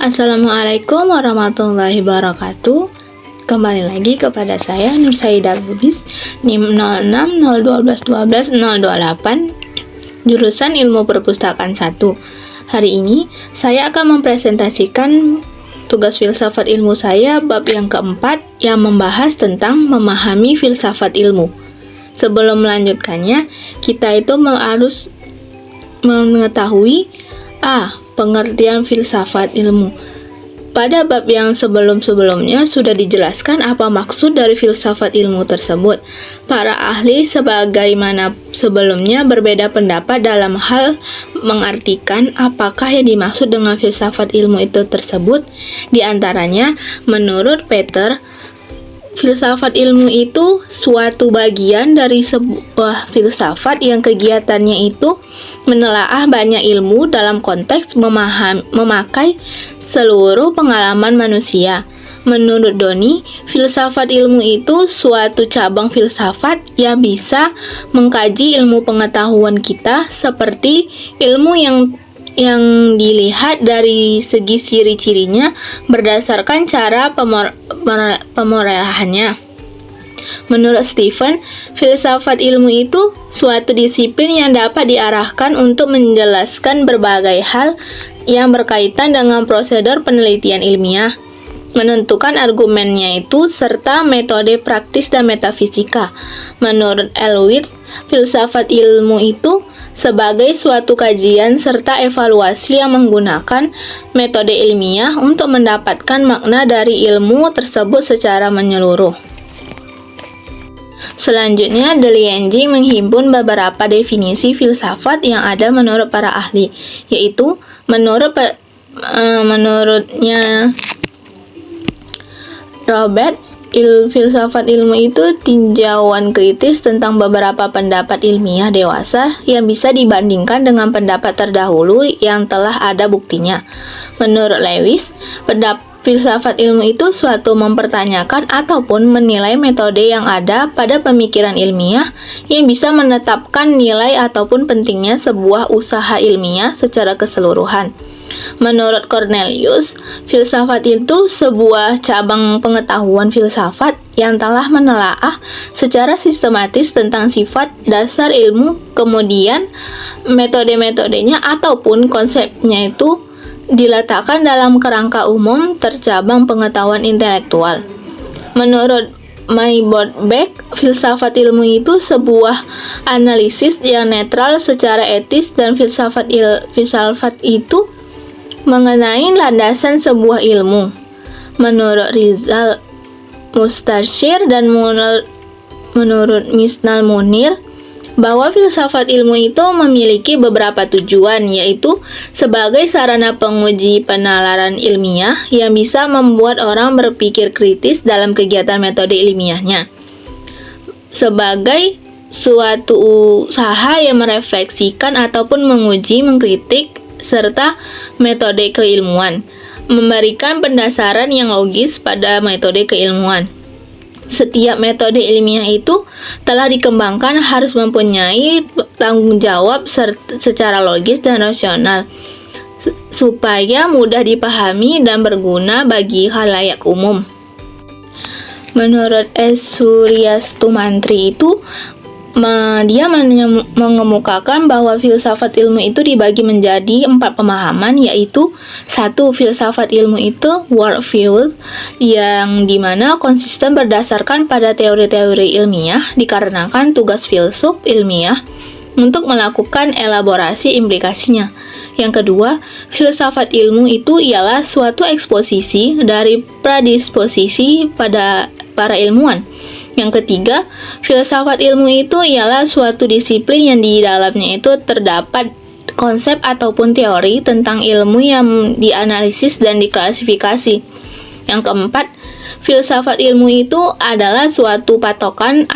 Assalamualaikum warahmatullahi wabarakatuh. Kembali lagi kepada saya Nur Saidah Lubis, NIM 0601212028, jurusan Ilmu Perpustakaan 1. Hari ini saya akan mempresentasikan tugas filsafat ilmu saya bab yang keempat yang membahas tentang memahami filsafat ilmu. Sebelum melanjutkannya, kita itu harus mengetahui pengertian filsafat ilmu. Pada bab yang sebelum-sebelumnya sudah dijelaskan apa maksud dari filsafat ilmu tersebut. Para ahli sebagaimana sebelumnya berbeda pendapat dalam hal mengartikan apakah yang dimaksud dengan filsafat ilmu itu tersebut. Di antaranya, menurut Peter, filsafat ilmu itu suatu bagian dari sebuah filsafat yang kegiatannya itu menelaah banyak ilmu dalam konteks memakai seluruh pengalaman manusia. Menurut Doni, filsafat ilmu itu suatu cabang filsafat yang bisa mengkaji ilmu pengetahuan kita seperti ilmu yang dilihat dari segi ciri-cirinya berdasarkan cara pemerolehannya. Menurut Stephen, filsafat ilmu itu suatu disiplin yang dapat diarahkan untuk menjelaskan berbagai hal yang berkaitan dengan prosedur penelitian ilmiah, menentukan argumennya itu, serta metode praktis dan metafisika. Menurut Elwitz, filsafat ilmu itu sebagai suatu kajian serta evaluasi yang menggunakan metode ilmiah untuk mendapatkan makna dari ilmu tersebut secara menyeluruh. Selanjutnya, Deliengji menghimpun beberapa definisi filsafat yang ada menurut para ahli, yaitu menurutnya Robert, filsafat ilmu itu tinjauan kritis tentang beberapa pendapat ilmiah dewasa yang bisa dibandingkan dengan pendapat terdahulu yang telah ada buktinya. Menurut Lewis, filsafat ilmu itu suatu mempertanyakan ataupun menilai metode yang ada pada pemikiran ilmiah yang bisa menetapkan nilai ataupun pentingnya sebuah usaha ilmiah secara keseluruhan. Menurut Cornelius, filsafat itu sebuah cabang pengetahuan filsafat yang telah menelaah secara sistematis tentang sifat dasar ilmu, kemudian metode-metodenya ataupun konsepnya itu diletakkan dalam kerangka umum tercabang pengetahuan intelektual. Menurut Maybord-Beck, filsafat ilmu itu sebuah analisis yang netral secara etis dan filsafat itu mengenai landasan sebuah ilmu. Menurut Rizal Mustashir dan menurut Misnal Munir, bahwa filsafat ilmu itu memiliki beberapa tujuan, yaitu sebagai sarana penguji penalaran ilmiah yang bisa membuat orang berpikir kritis dalam kegiatan metode ilmiahnya, sebagai suatu usaha yang merefleksikan ataupun menguji, mengkritik, serta metode keilmuan, memberikan pendasaran yang logis pada metode keilmuan. Setiap metode ilmiah itu telah dikembangkan harus mempunyai tanggung jawab secara logis dan rasional supaya mudah dipahami dan berguna bagi khalayak umum. Menurut S. Suryastumantri itu, dia mengemukakan bahwa filsafat ilmu itu dibagi menjadi 4 pemahaman, yaitu 1. Filsafat ilmu itu worldview, yang dimana konsisten berdasarkan pada teori-teori ilmiah, dikarenakan tugas filsuf ilmiah untuk melakukan elaborasi implikasinya. Yang kedua, filsafat ilmu itu ialah suatu eksposisi dari predisposisi pada para ilmuwan. Yang ketiga, filsafat ilmu itu ialah suatu disiplin yang di dalamnya itu terdapat konsep ataupun teori tentang ilmu yang dianalisis dan diklasifikasi. Yang keempat, filsafat ilmu itu adalah suatu patokan.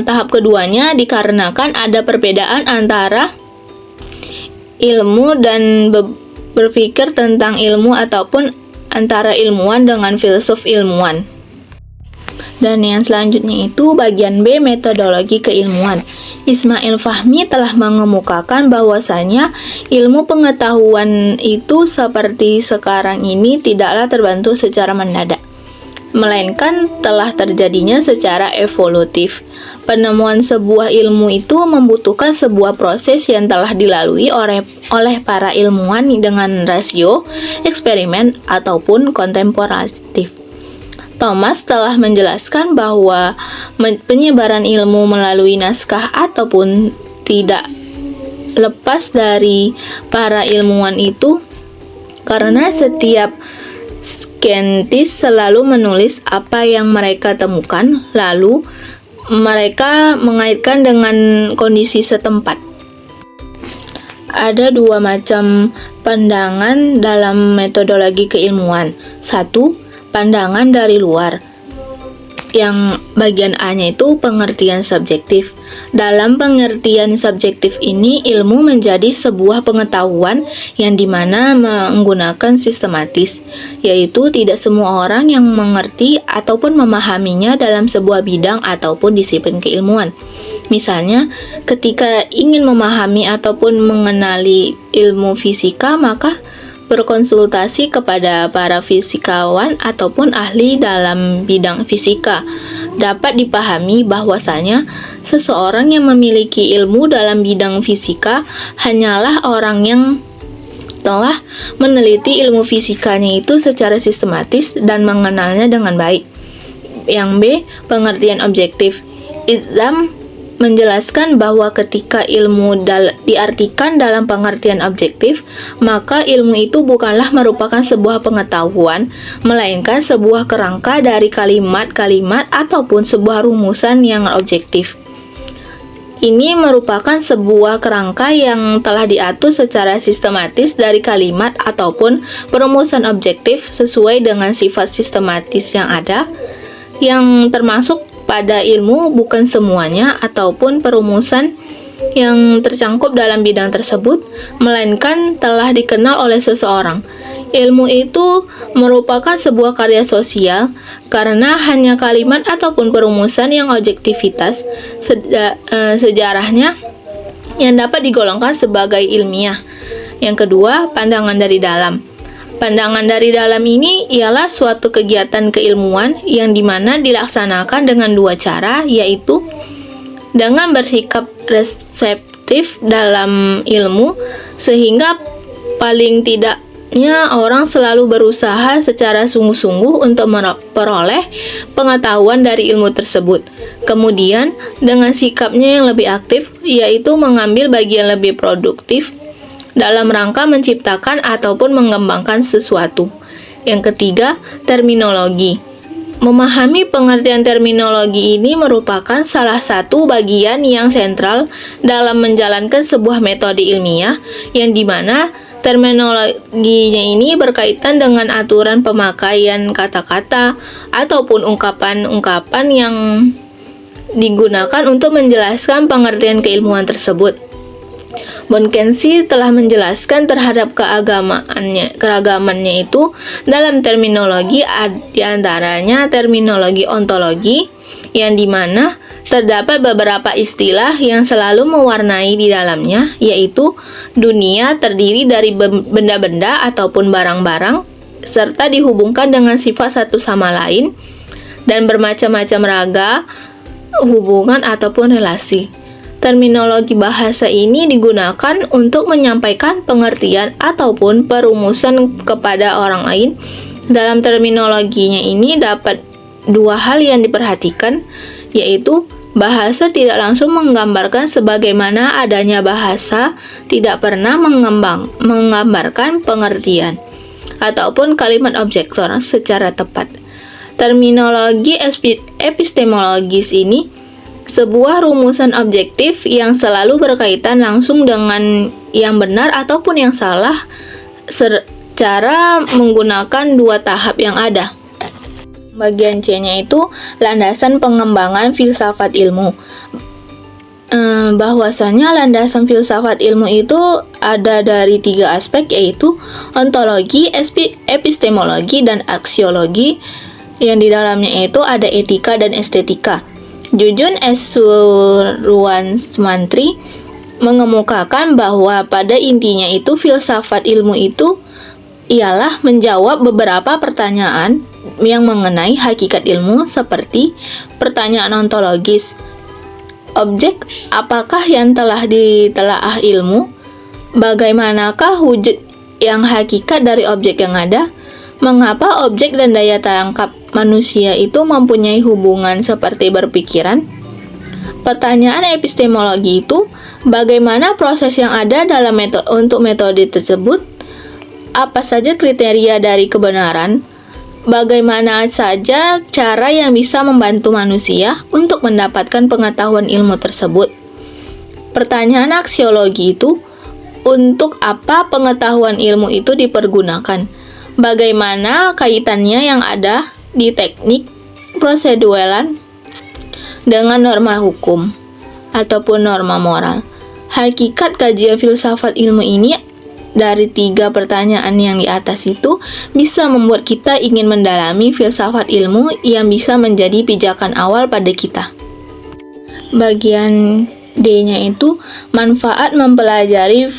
Tahap keduanya dikarenakan ada perbedaan antara ilmu dan berpikir tentang ilmu ataupun antara ilmuwan dengan filsuf ilmuwan. Dan yang selanjutnya itu bagian B, metodologi keilmuan. Ismail Fahmi telah mengemukakan bahwasanya ilmu pengetahuan itu seperti sekarang ini tidaklah terbentuk secara mendadak, melainkan telah terjadinya secara evolutif. Penemuan sebuah ilmu itu membutuhkan sebuah proses yang telah dilalui oleh para ilmuwan dengan rasio, eksperimen, ataupun kontemplatif. Thomas telah menjelaskan bahwa penyebaran ilmu melalui naskah ataupun tidak lepas dari para ilmuwan itu, karena setiap saintis selalu menulis apa yang mereka temukan, lalu mereka mengaitkan dengan kondisi setempat. Ada dua macam pandangan dalam metodologi keilmuan. Satu, pandangan dari luar. Yang bagian A-nya itu pengertian subjektif. Dalam pengertian subjektif ini, ilmu menjadi sebuah pengetahuan yang dimana menggunakan sistematis, yaitu tidak semua orang yang mengerti ataupun memahaminya dalam sebuah bidang ataupun disiplin keilmuan. Misalnya, ketika ingin memahami ataupun mengenali ilmu fisika, maka berkonsultasi kepada para fisikawan ataupun ahli dalam bidang fisika. Dapat dipahami bahwasanya seseorang yang memiliki ilmu dalam bidang fisika hanyalah orang yang telah meneliti ilmu fisikanya itu secara sistematis dan mengenalnya dengan baik. Yang B, pengertian objektif. Izam menjelaskan bahwa ketika ilmu diartikan dalam pengertian objektif, maka ilmu itu bukanlah merupakan sebuah pengetahuan, melainkan sebuah kerangka dari kalimat-kalimat ataupun sebuah rumusan yang objektif. Ini merupakan sebuah kerangka yang telah diatur secara sistematis dari kalimat ataupun perumusan objektif sesuai dengan sifat sistematis yang ada, yang termasuk pada ilmu bukan semuanya ataupun perumusan yang tercangkup dalam bidang tersebut, melainkan telah dikenal oleh seseorang. Ilmu itu merupakan sebuah karya sosial karena hanya kalimat ataupun perumusan yang objektivitas sejarahnya yang dapat digolongkan sebagai ilmiah. Yang kedua, pandangan dari dalam. Pandangan dari dalam ini ialah suatu kegiatan keilmuan yang dimana dilaksanakan dengan dua cara, yaitu dengan bersikap reseptif dalam ilmu, sehingga paling tidaknya orang selalu berusaha secara sungguh-sungguh untuk memperoleh pengetahuan dari ilmu tersebut. Kemudian, dengan sikapnya yang lebih aktif, yaitu mengambil bagian lebih produktif dalam rangka menciptakan ataupun mengembangkan sesuatu. Yang ketiga, terminologi. Memahami pengertian terminologi ini merupakan salah satu bagian yang sentral dalam menjalankan sebuah metode ilmiah, yang dimana terminologinya ini berkaitan dengan aturan pemakaian kata-kata ataupun ungkapan-ungkapan yang digunakan untuk menjelaskan pengertian keilmuan tersebut. Bonkensi telah menjelaskan terhadap keragamannya itu dalam terminologi, diantaranya terminologi ontologi, yang dimana terdapat beberapa istilah yang selalu mewarnai di dalamnya, yaitu dunia terdiri dari benda-benda ataupun barang-barang, serta dihubungkan dengan sifat satu sama lain, dan bermacam-macam raga, hubungan ataupun relasi. Terminologi bahasa ini digunakan untuk menyampaikan pengertian ataupun perumusan kepada orang lain. Dalam terminologinya ini dapat dua hal yang diperhatikan, yaitu bahasa tidak langsung menggambarkan sebagaimana adanya bahasa tidak pernah menggambarkan pengertian ataupun kalimat objektor secara tepat. Terminologi epistemologis ini sebuah rumusan objektif yang selalu berkaitan langsung dengan yang benar ataupun yang salah secara menggunakan dua tahap yang ada. Bagian C-nya itu landasan pengembangan filsafat ilmu. Bahwasanya landasan filsafat ilmu itu ada dari tiga aspek, yaitu ontologi, epistemologi, dan aksiologi. yang di dalamnya itu ada etika dan estetika. Jujun S. Suryansmantri mengemukakan bahwa pada intinya itu filsafat ilmu itu ialah menjawab beberapa pertanyaan yang mengenai hakikat ilmu, seperti pertanyaan ontologis. Objek apakah yang telah ditelaah ilmu? Bagaimanakah wujud yang hakikat dari objek yang ada? Mengapa objek dan daya tangkap manusia itu mempunyai hubungan seperti berpikiran? Pertanyaan epistemologi itu, bagaimana proses yang ada dalam untuk metode tersebut? Apa saja kriteria dari kebenaran? Bagaimana saja cara yang bisa membantu manusia untuk mendapatkan pengetahuan ilmu tersebut? Pertanyaan aksiologi itu, untuk apa pengetahuan ilmu itu dipergunakan? Bagaimana kaitannya yang ada di teknik prosedural dengan norma hukum ataupun norma moral? Hakikat kajian filsafat ilmu ini dari 3 pertanyaan yang di atas itu bisa membuat kita ingin mendalami filsafat ilmu yang bisa menjadi pijakan awal pada kita. Bagian D-nya itu manfaat mempelajari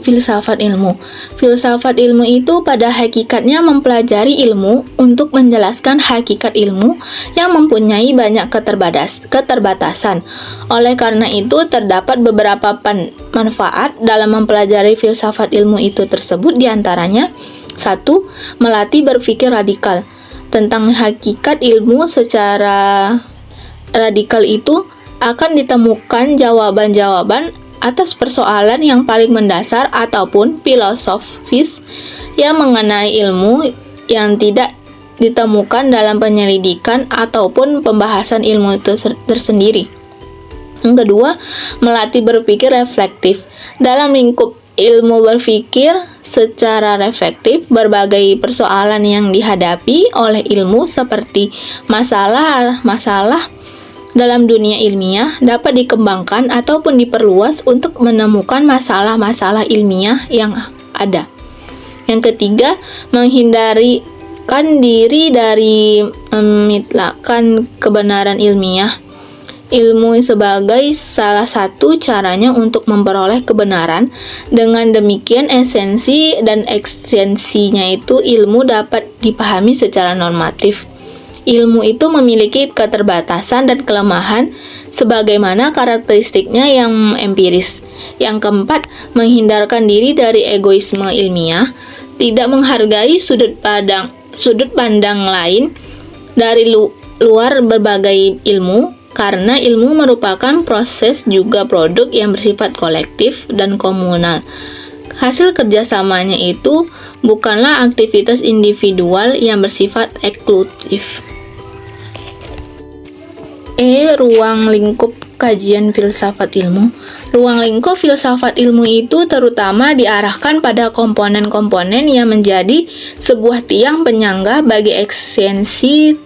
filsafat ilmu. Filsafat ilmu itu pada hakikatnya mempelajari ilmu untuk menjelaskan hakikat ilmu yang mempunyai banyak keterbatasan. Oleh karena itu, terdapat beberapa manfaat dalam mempelajari filsafat ilmu itu tersebut, diantaranya 1. Melatih berpikir radikal. Tentang hakikat ilmu secara radikal itu akan ditemukan jawaban-jawaban atas persoalan yang paling mendasar ataupun filosofis yang mengenai ilmu yang tidak ditemukan dalam penyelidikan ataupun pembahasan ilmu itu tersendiri. Yang kedua, melatih berpikir reflektif. Dalam lingkup ilmu berpikir secara reflektif, berbagai persoalan yang dihadapi oleh ilmu seperti masalah dalam dunia ilmiah dapat dikembangkan ataupun diperluas untuk menemukan masalah-masalah ilmiah yang ada. Yang ketiga, menghindarkan diri dari memidlakan kebenaran ilmiah. Ilmu sebagai salah satu caranya untuk memperoleh kebenaran. Dengan demikian, esensi dan ekstensinya itu ilmu dapat dipahami secara normatif. Ilmu itu memiliki keterbatasan dan kelemahan sebagaimana karakteristiknya yang empiris. Yang keempat, menghindarkan diri dari egoisme ilmiah, tidak menghargai sudut pandang lain dari luar berbagai ilmu, karena ilmu merupakan proses juga produk yang bersifat kolektif dan komunal. Hasil kerjasamanya itu bukanlah aktivitas individual yang bersifat eksklusif. Ruang lingkup kajian filsafat ilmu. Ruang lingkup filsafat ilmu itu terutama diarahkan pada komponen-komponen yang menjadi sebuah tiang penyangga bagi esensi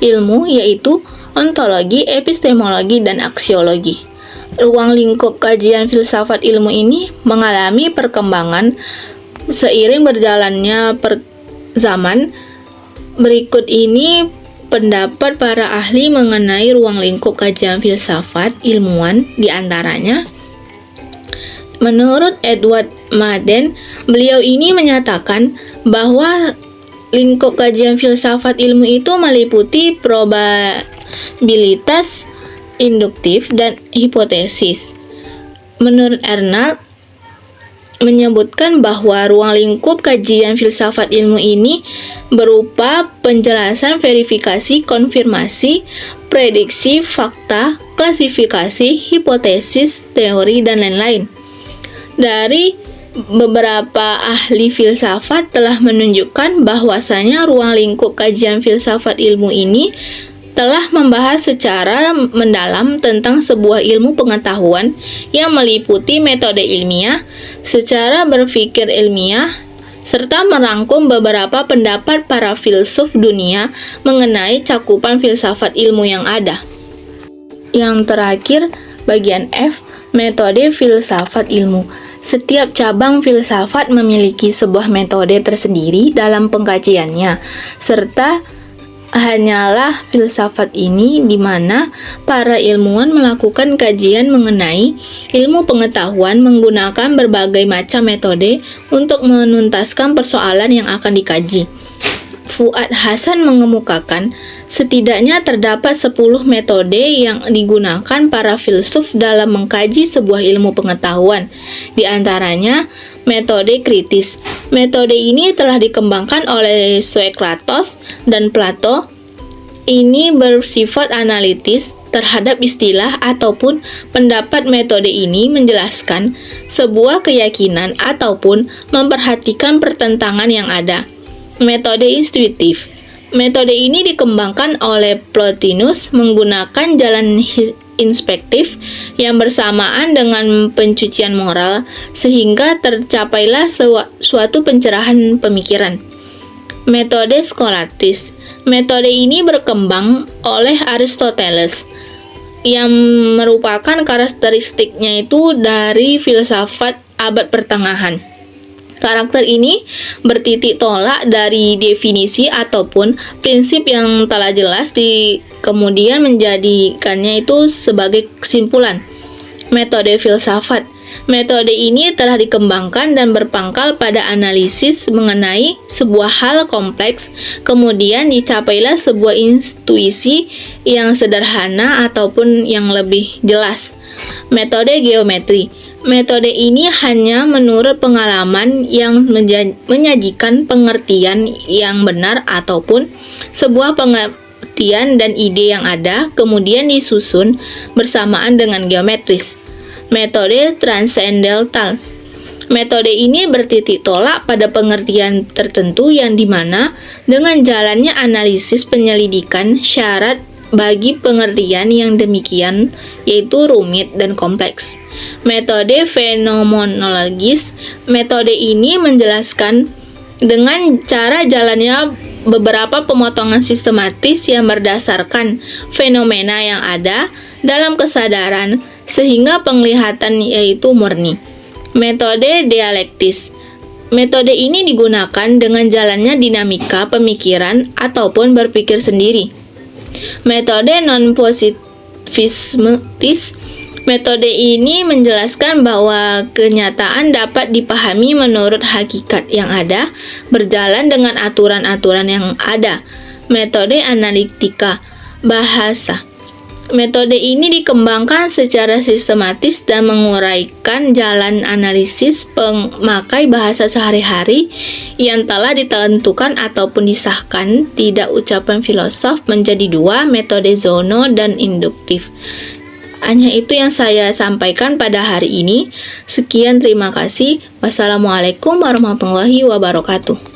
ilmu, yaitu ontologi, epistemologi, dan aksiologi. Ruang lingkup kajian filsafat ilmu ini mengalami perkembangan seiring berjalannya zaman. Berikut ini pendapat para ahli mengenai ruang lingkup kajian filsafat ilmuwan, diantaranya menurut Edward Madden, beliau ini menyatakan bahwa lingkup kajian filsafat ilmu itu meliputi probabilitas, induktif, dan hipotesis. Menurut Arnold, menyebutkan bahwa ruang lingkup kajian filsafat ilmu ini berupa penjelasan, verifikasi, konfirmasi, prediksi, fakta, klasifikasi, hipotesis, teori, dan lain-lain. Dari beberapa ahli filsafat telah menunjukkan bahwasanya ruang lingkup kajian filsafat ilmu ini telah membahas secara mendalam tentang sebuah ilmu pengetahuan yang meliputi metode ilmiah, secara berpikir ilmiah, serta merangkum beberapa pendapat para filsuf dunia mengenai cakupan filsafat ilmu yang ada. Yang terakhir, bagian F, metode filsafat ilmu. Setiap cabang filsafat memiliki sebuah metode tersendiri dalam pengkajiannya, serta hanyalah filsafat ini di mana para ilmuwan melakukan kajian mengenai ilmu pengetahuan menggunakan berbagai macam metode untuk menuntaskan persoalan yang akan dikaji. Fuad Hasan mengemukakan setidaknya terdapat 10 metode yang digunakan para filsuf dalam mengkaji sebuah ilmu pengetahuan. Di antaranya metode kritis. Metode ini telah dikembangkan oleh Socrates dan Plato. Ini bersifat analitis terhadap istilah ataupun pendapat. Metode ini menjelaskan sebuah keyakinan ataupun memperhatikan pertentangan yang ada. Metode intuitif. Metode ini dikembangkan oleh Plotinus menggunakan jalan inspektif yang bersamaan dengan pencucian moral sehingga tercapailah suatu pencerahan pemikiran. Metode skolatis. Metode ini berkembang oleh Aristoteles yang merupakan karakteristiknya itu dari filsafat abad pertengahan. Karakter ini bertitik tolak dari definisi ataupun prinsip yang telah jelas kemudian menjadikannya itu sebagai kesimpulan. Metode filsafat. Metode ini telah dikembangkan dan berpangkal pada analisis mengenai sebuah hal kompleks, kemudian dicapailah sebuah intuisi yang sederhana ataupun yang lebih jelas. Metode geometri. Metode ini hanya menurut pengalaman yang menyajikan pengertian yang benar ataupun sebuah pengertian dan ide yang ada, kemudian disusun bersamaan dengan geometris. Metode transendental. Metode ini bertitik tolak pada pengertian tertentu yang dimana dengan jalannya analisis penyelidikan syarat bagi pengertian yang demikian, yaitu rumit dan kompleks. Metode fenomenologis. Metode ini menjelaskan dengan cara jalannya beberapa pemotongan sistematis yang berdasarkan fenomena yang ada dalam kesadaran sehingga penglihatan yaitu murni. Metode dialektis. Metode ini digunakan dengan jalannya dinamika pemikiran ataupun berpikir sendiri. Metode non-positivistis. Metode ini menjelaskan bahwa kenyataan dapat dipahami menurut hakikat yang ada, berjalan dengan aturan-aturan yang ada. Metode analitika bahasa. Metode ini dikembangkan secara sistematis dan menguraikan jalan analisis pemakai bahasa sehari-hari yang telah ditentukan ataupun disahkan tidak ucapan filosof menjadi dua, metode zono dan induktif. Hanya itu yang saya sampaikan pada hari ini. Sekian, terima kasih. Wassalamualaikum warahmatullahi wabarakatuh.